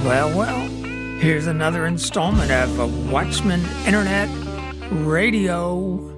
Well, here's another installment of Watchman Internet Radio.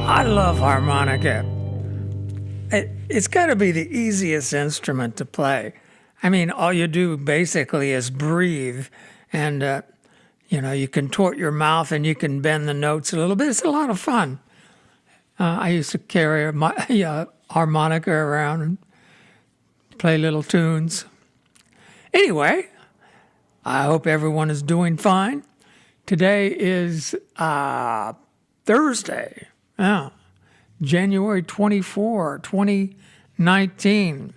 I love harmonica. It's got to be the easiest instrument to play. I mean, all you do basically is breathe, and you contort your mouth and you can bend the notes a little bit. It's a lot of fun. I used to carry my harmonica around and play little tunes. Anyway, I hope everyone is doing fine. Today is Thursday. January 24, 2019.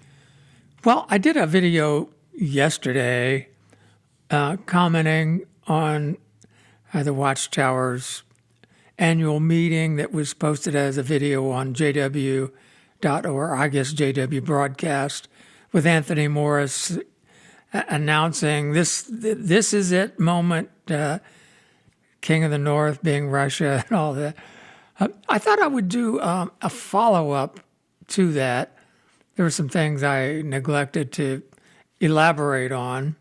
Well, I did a video yesterday commenting on the Watchtower's annual meeting that was posted as a video on JW.org, I guess JW Broadcast, with Anthony Morris announcing this is it moment, King of the North being Russia and all that. I thought I would do a follow-up to that. There were some things I neglected to elaborate on.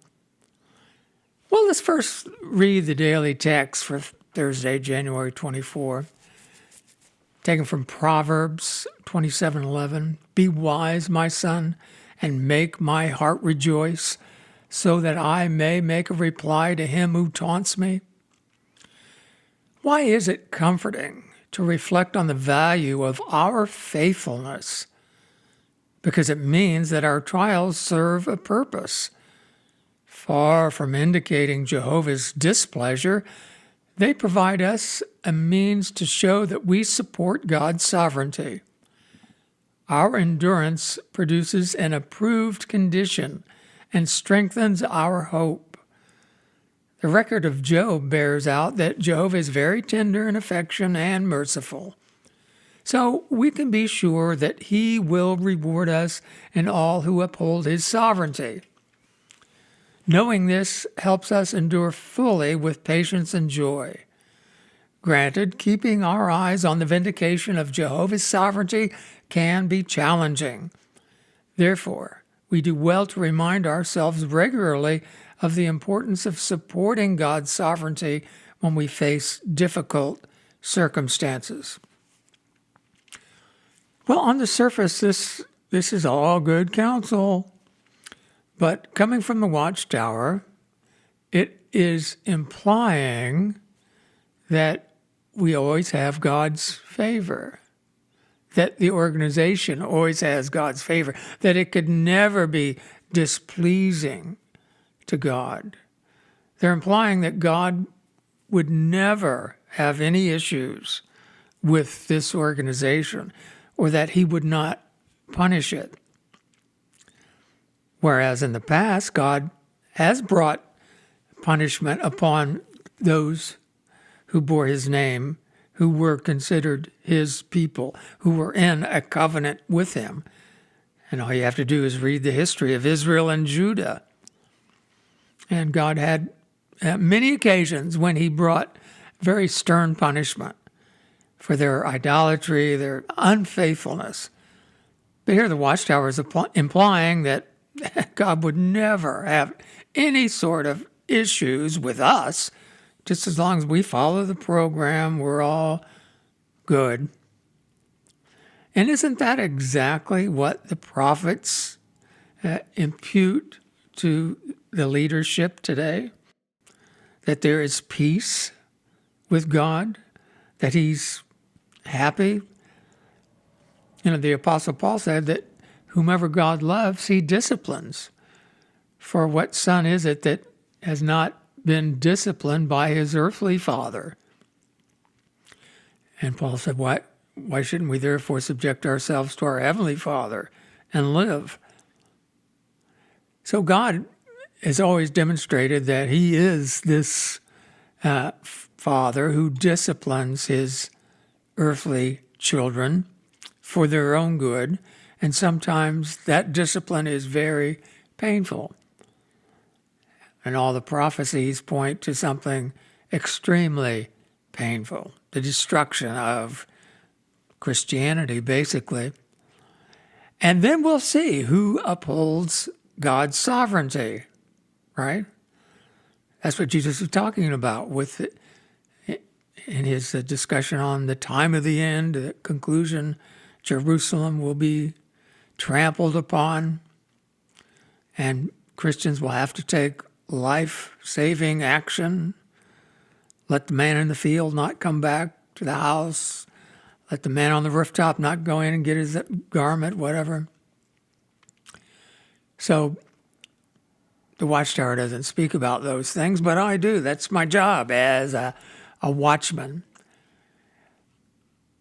Well, let's first read the daily text for Thursday, January 24, taken from Proverbs 27:11. Be wise, my son, and make my heart rejoice, so that I may make a reply to him who taunts me. Why is it comforting to reflect on the value of our faithfulness? Because it means that our trials serve a purpose. Far from indicating Jehovah's displeasure, they provide us a means to show that we support God's sovereignty. Our endurance produces an approved condition and strengthens our hope. The record of Job bears out that Jehovah is very tender in affection and merciful. So we can be sure that he will reward us and all who uphold his sovereignty. Knowing this helps us endure fully with patience and joy. Granted, keeping our eyes on the vindication of Jehovah's sovereignty can be challenging. Therefore, we do well to remind ourselves regularly of the importance of supporting God's sovereignty when we face difficult circumstances. Well, on the surface, this is all good counsel. But coming from the Watchtower, it is implying that we always have God's favor, that the organization always has God's favor, that it could never be displeasing to God. They're implying that God would never have any issues with this organization, or that he would not punish it. Whereas in the past, God has brought punishment upon those who bore his name, who were considered his people, who were in a covenant with him. And all you have to do is read the history of Israel and Judah. And God had many occasions when he brought very stern punishment for their idolatry, their unfaithfulness. But here the Watchtower is implying that God would never have any sort of issues with us, just as long as we follow the program, we're all good. And isn't that exactly what the prophets impute to the leadership today? That there is peace with God, that he's happy. The Apostle Paul said that whomever God loves, he disciplines. For what son is it that has not been disciplined by his earthly father? And Paul said, why shouldn't we therefore subject ourselves to our heavenly Father and live? So God has always demonstrated that he is this Father who disciplines his earthly children for their own good, and sometimes that discipline is very painful. And all the prophecies point to something extremely painful, the destruction of Christianity, basically. And then we'll see who upholds God's sovereignty, right? That's what Jesus was talking about in his discussion on the time of the end, the conclusion. Jerusalem will be trampled upon, and Christians will have to take life-saving action. Let the man in the field not come back to the house. Let the man on the rooftop not go in and get his garment, whatever. So the Watchtower doesn't speak about those things, but I do. That's my job as a watchman.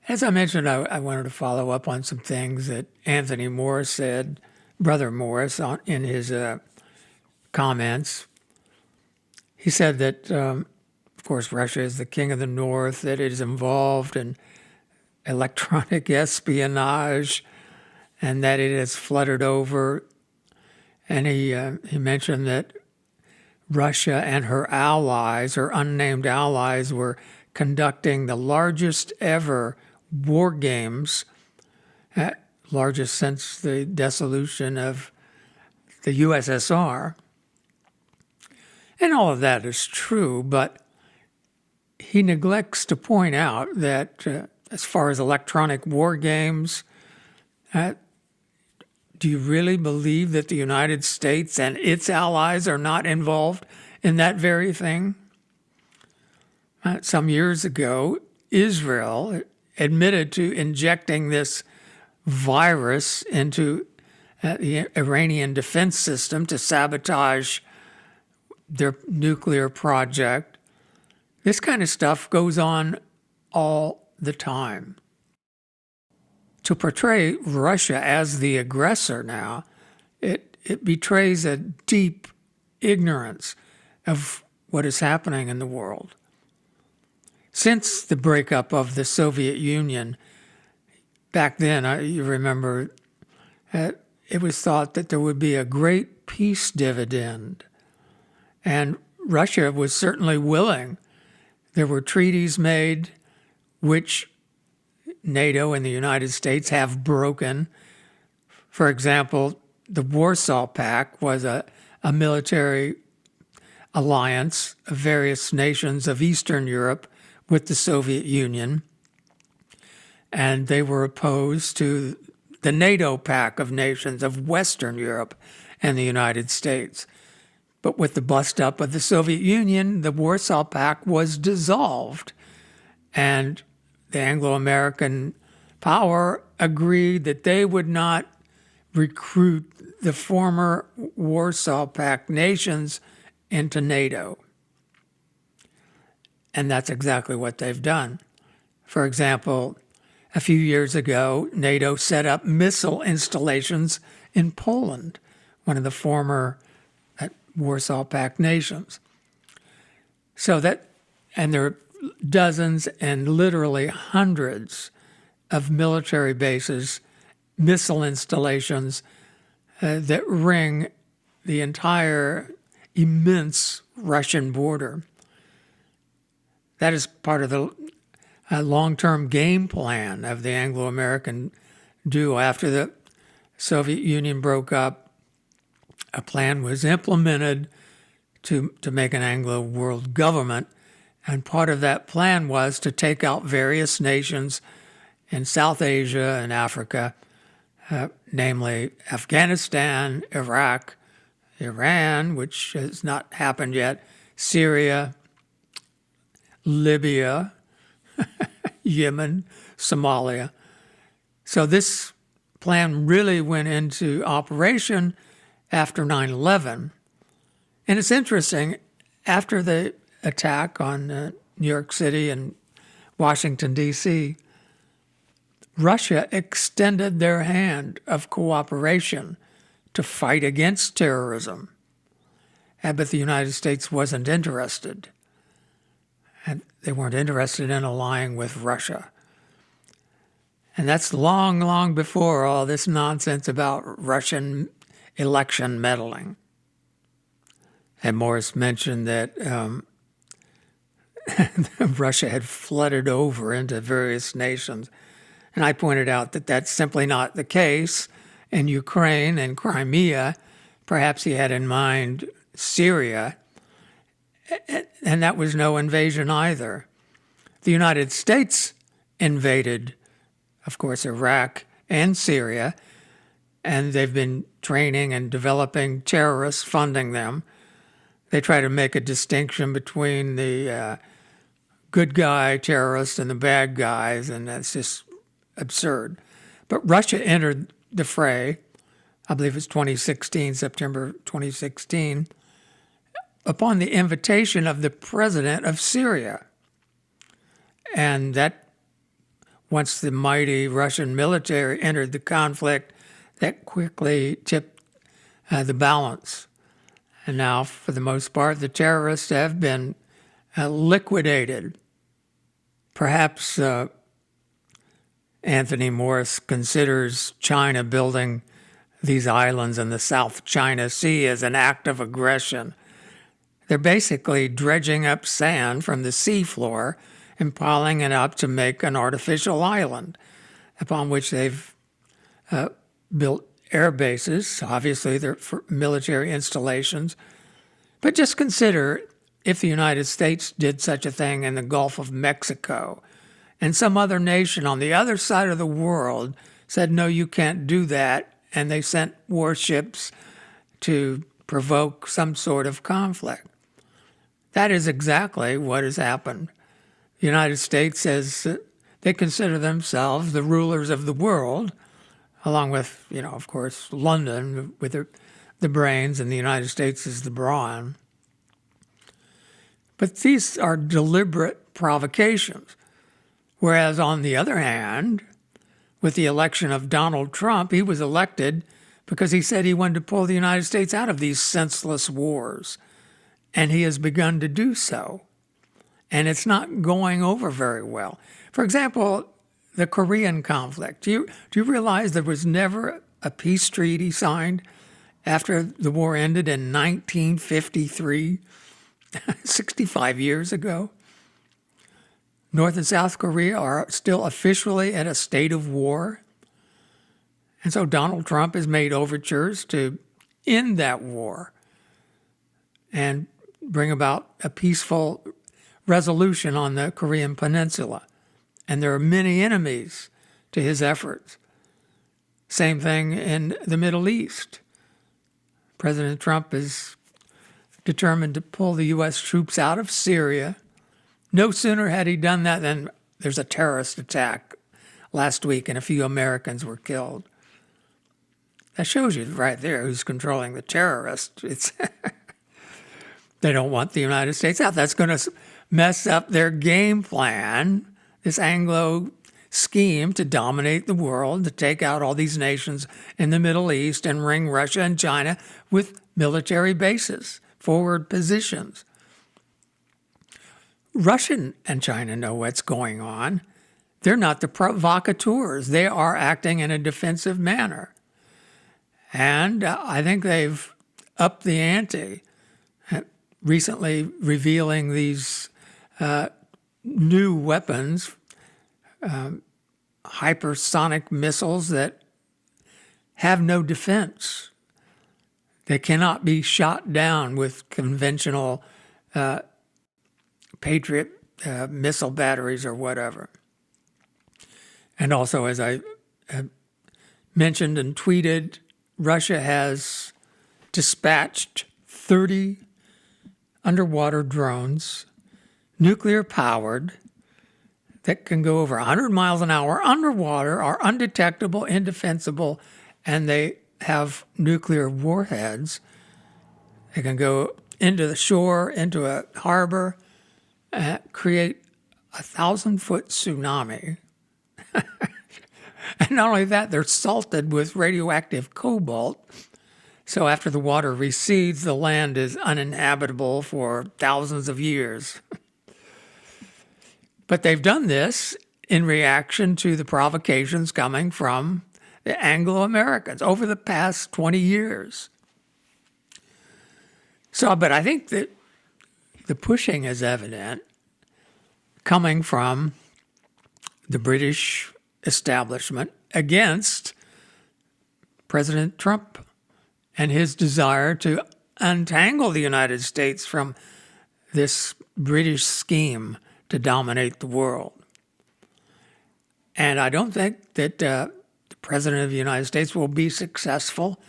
As I mentioned, I wanted to follow up on some things that Anthony Morris said, Brother Morris, in his comments. He said that, of course, Russia is the king of the North, that it is involved in electronic espionage, and that it has fluttered over. And he mentioned that Russia and her allies, her unnamed allies, were conducting the largest ever war games, largest since the dissolution of the USSR. And all of that is true, but he neglects to point out that as far as electronic war games, do you really believe that the United States and its allies are not involved in that very thing? Some years ago, Israel admitted to injecting this virus into the Iranian defense system to sabotage their nuclear project. This kind of stuff goes on all the time. To portray Russia as the aggressor now, it betrays a deep ignorance of what is happening in the world. Since the breakup of the Soviet Union, back then, you remember, it was thought that there would be a great peace dividend. And Russia was certainly willing. There were treaties made which NATO and the United States have broken. For example, the Warsaw Pact was a military alliance of various nations of Eastern Europe with the Soviet Union, and they were opposed to the NATO Pact of nations of Western Europe and the United States. But with the bust up of the Soviet Union, the Warsaw Pact was dissolved, and the Anglo-American power agreed that they would not recruit the former Warsaw Pact nations into NATO. And that's exactly what they've done. For example, a few years ago, NATO set up missile installations in Poland, one of the former Warsaw Pact nations. And there are dozens and literally hundreds of military bases, missile installations that ring the entire immense Russian border. That is part of the long-term game plan of the Anglo-American duo. After the Soviet Union broke up, a plan was implemented to make an Anglo world government. And part of that plan was to take out various nations in South Asia and Africa, namely Afghanistan, Iraq, Iran, which has not happened yet, Syria, Libya, Yemen, Somalia. So this plan really went into operation after 9/11. And it's interesting, after the attack on New York City and Washington, D.C., Russia extended their hand of cooperation to fight against terrorism. But the United States wasn't interested. And they weren't interested in allying with Russia. And that's long, long before all this nonsense about Russian election meddling. And Morris mentioned that Russia had flooded over into various nations. And I pointed out that that's simply not the case. In Ukraine and Crimea, perhaps he had in mind Syria, and that was no invasion either. The United States invaded, of course, Iraq and Syria, and they've been training and developing terrorists, funding them. They try to make a distinction between the good guy terrorists and the bad guys, and that's just absurd. But Russia entered the fray, I believe it's 2016, September 2016, upon the invitation of the president of Syria. And that, once the mighty Russian military entered the conflict, that quickly tipped the balance. And now, for the most part, the terrorists have been liquidated. Perhaps Anthony Morris considers China building these islands in the South China Sea as an act of aggression. They're basically dredging up sand from the seafloor and piling it up to make an artificial island upon which they've built air bases. Obviously, they're for military installations. But just consider if the United States did such a thing in the Gulf of Mexico and some other nation on the other side of the world said, no, you can't do that, and they sent warships to provoke some sort of conflict. That is exactly what has happened. The United States says they consider themselves the rulers of the world, along with, of course, London with the brains, and the United States is the brawn. But these are deliberate provocations. Whereas, on the other hand, with the election of Donald Trump, he was elected because he said he wanted to pull the United States out of these senseless wars. And he has begun to do so. And it's not going over very well. For example, the Korean conflict. Do you realize there was never a peace treaty signed after the war ended in 1953, 65 years ago? North and South Korea are still officially at a state of war. And so Donald Trump has made overtures to end that war and bring about a peaceful resolution on the Korean Peninsula. And there are many enemies to his efforts. Same thing in the Middle East. President Trump is determined to pull the U.S. troops out of Syria. No sooner had he done that than there's a terrorist attack last week and a few Americans were killed. That shows you right there who's controlling the terrorists. They don't want the United States out. That's going to mess up their game plan, this Anglo scheme to dominate the world, to take out all these nations in the Middle East and ring Russia and China with military bases, forward positions. Russia and China know what's going on. They're not the provocateurs. They are acting in a defensive manner. And I think they've upped the ante, recently revealing these new weapons, hypersonic missiles that have no defense. They cannot be shot down with conventional Patriot missile batteries or whatever. And also, as I mentioned and tweeted, Russia has dispatched 30 underwater drones, nuclear powered, that can go over 100 miles an hour underwater, are undetectable, indefensible, and they have nuclear warheads. They can go into the shore, into a harbor, create a 1,000-foot tsunami. And not only that, they're salted with radioactive cobalt. So after the water recedes, the land is uninhabitable for thousands of years. But they've done this in reaction to the provocations coming from the Anglo-Americans over the past 20 years. So, but I think that the pushing is evident coming from the British establishment against President Trump and his desire to untangle the United States from this British scheme to dominate the world. And I don't think that the President of the United States will be successful,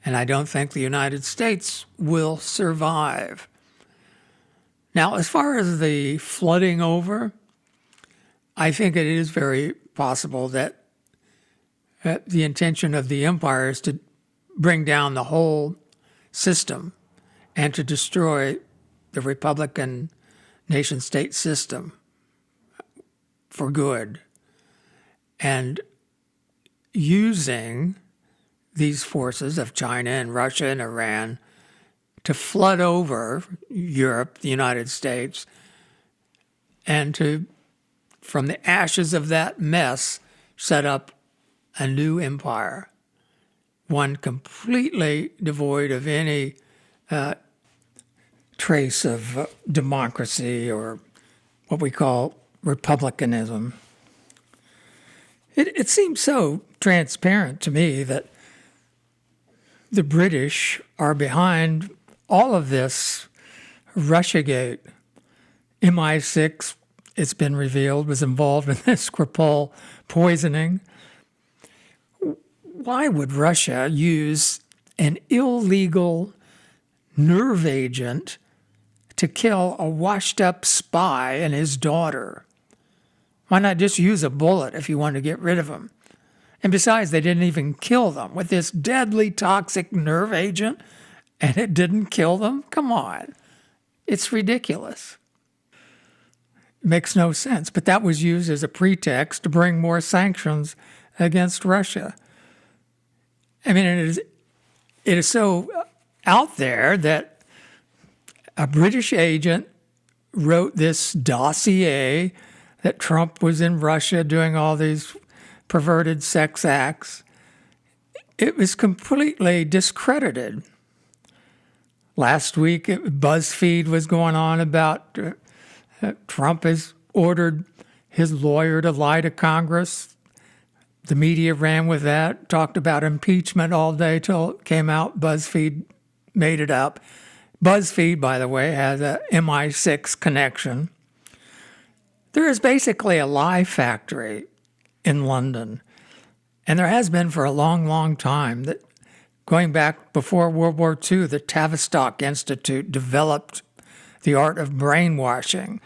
and I don't think the United States will survive. Now, as far as the flooding over, I think it is very possible that the intention of the empire is to bring down the whole system and to destroy the Republican nation-state system for good. And using these forces of China and Russia and Iran to flood over Europe, the United States, and to, from the ashes of that mess, set up a new empire, one completely devoid of any trace of democracy or what we call republicanism. It seems so transparent to me that the British are behind all of this Russiagate. MI6, it's been revealed, was involved in the Skripal poisoning. Why would Russia use an illegal nerve agent to kill a washed-up spy and his daughter? Why not just use a bullet if you want to get rid of them? And besides, they didn't even kill them with this deadly toxic nerve agent, and it didn't kill them? Come on. It's ridiculous. It makes no sense. But that was used as a pretext to bring more sanctions against Russia. I mean, it is so out there that a British agent wrote this dossier that Trump was in Russia doing all these perverted sex acts. It was completely discredited. Last week, BuzzFeed was going on about Trump has ordered his lawyer to lie to Congress. The media ran with that, talked about impeachment all day till it came out. BuzzFeed made it up. BuzzFeed, by the way, has a MI6 connection. There is basically a lie factory in London, and there has been for a long, long time. That going back before World War II, the Tavistock Institute developed the art of brainwashing,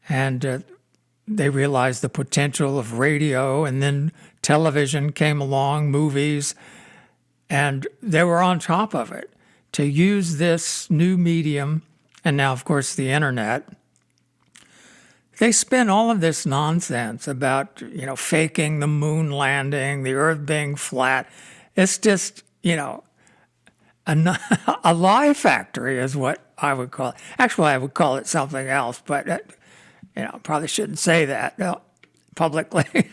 and they realized the potential of radio, and then television came along, movies, and they were on top of it to use this new medium, and now, of course, the internet. They spin all of this nonsense about, faking the moon landing, the earth being flat. It's just, a lie factory is what I would call it. Actually, I would call it something else, but Probably shouldn't say that publicly.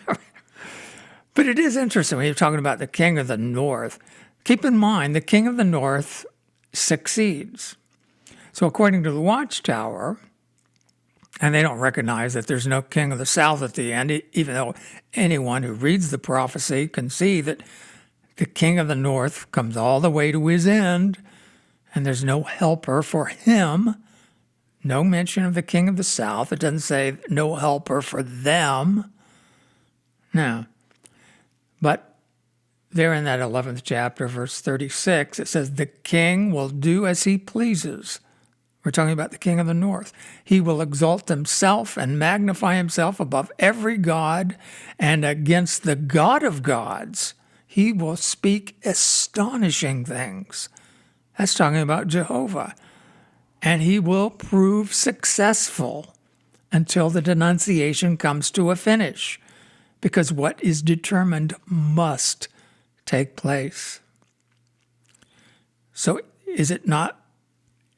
But it is interesting when you're talking about the king of the north. Keep in mind, the king of the north succeeds. So according to the Watchtower, and they don't recognize that there's no king of the south at the end, even though anyone who reads the prophecy can see that the king of the north comes all the way to his end, and there's no helper for him. No mention of the king of the south. It doesn't say no helper for them. No. But there in that 11th chapter, verse 36, it says, the king will do as he pleases. We're talking about the king of the north. He will exalt himself and magnify himself above every god, and against the God of gods, he will speak astonishing things. That's talking about Jehovah. And he will prove successful until the denunciation comes to a finish, because what is determined must take place. So is it not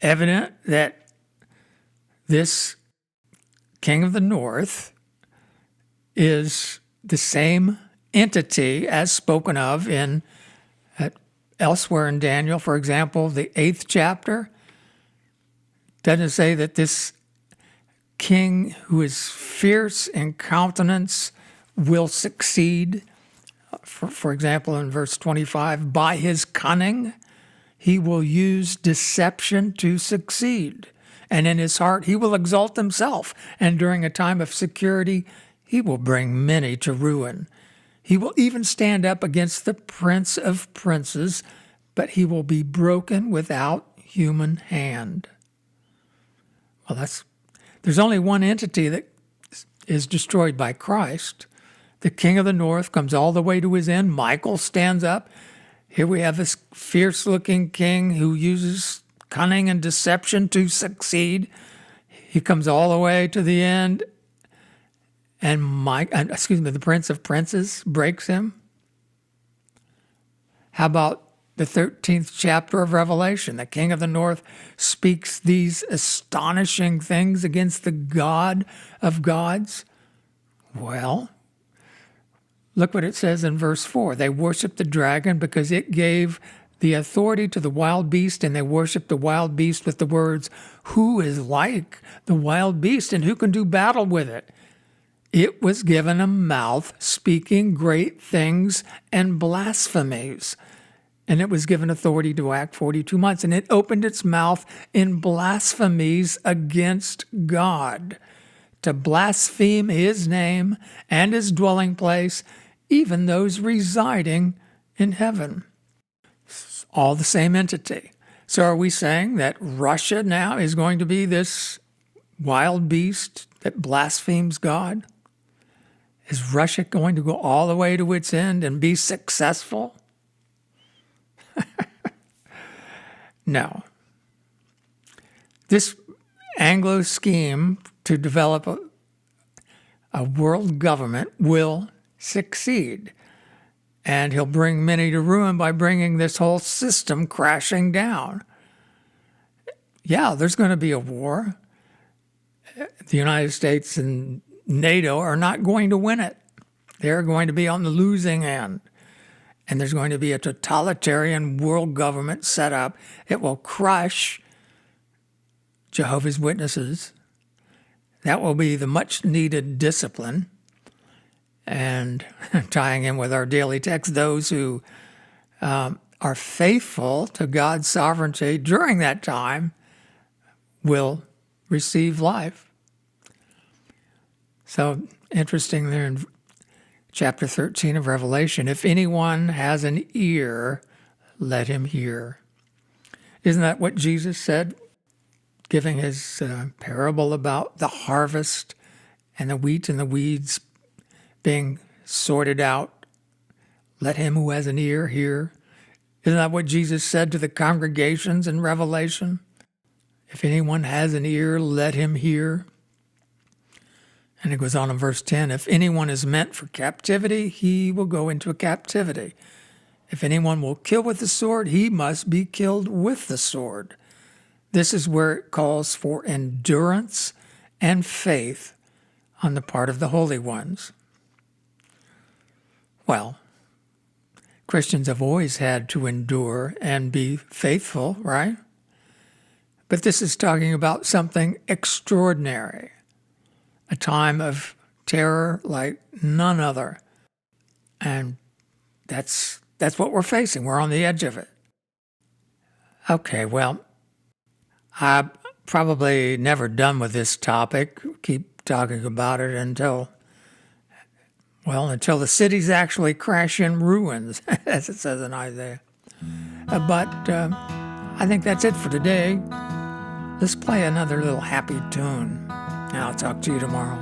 evident that this king of the north is the same entity as spoken of in elsewhere in Daniel? For example, the 8th chapter doesn't say that this king who is fierce in countenance will succeed. For example, in verse 25, by his cunning, he will use deception to succeed. And in his heart, he will exalt himself. And during a time of security, he will bring many to ruin. He will even stand up against the prince of princes, but he will be broken without human hand. Well, there's only one entity that is destroyed by Christ. The king of the north comes all the way to his end. Michael stands up. Here we have this fierce-looking king who uses cunning and deception to succeed. He comes all the way to the end, and the prince of princes breaks him. How about the 13th chapter of Revelation? The king of the north speaks these astonishing things against the God of gods. Well, look what it says in verse 4. They worshiped the dragon because it gave the authority to the wild beast, and they worshiped the wild beast with the words, who is like the wild beast and who can do battle with it? It was given a mouth speaking great things and blasphemies. And it was given authority to act 42 months. And it opened its mouth in blasphemies against God, to blaspheme his name and his dwelling place, even those residing in heaven. It's all the same entity. So are we saying that Russia now is going to be this wild beast that blasphemes God? Is Russia going to go all the way to its end and be successful? No. This Anglo scheme to develop a world government will succeed. And he'll bring many to ruin by bringing this whole system crashing down. Yeah, there's going to be a war. The United States and NATO are not going to win it. They're going to be on the losing end. And there's going to be a totalitarian world government set up. It will crush Jehovah's Witnesses. That will be the much needed discipline. And tying in with our daily text, those who are faithful to God's sovereignty during that time will receive life. So interesting there in chapter 13 of Revelation, if anyone has an ear, let him hear. Isn't that what Jesus said, giving his parable about the harvest and the wheat and the weeds being sorted out? Let him who has an ear hear. Isn't that what Jesus said to the congregations in Revelation? If anyone has an ear, let him hear. And it goes on in verse 10, if anyone is meant for captivity, he will go into a captivity. If anyone will kill with the sword, he must be killed with the sword. This is where it calls for endurance and faith on the part of the holy ones. Well, Christians have always had to endure and be faithful, right? But this is talking about something extraordinary, a time of terror like none other. And that's what we're facing. We're on the edge of it. Okay, well, I'm probably never done with this topic. Keep talking about it until the cities actually crash in ruins, as it says in Isaiah. But I think that's it for today. Let's play another little happy tune. And I'll talk to you tomorrow.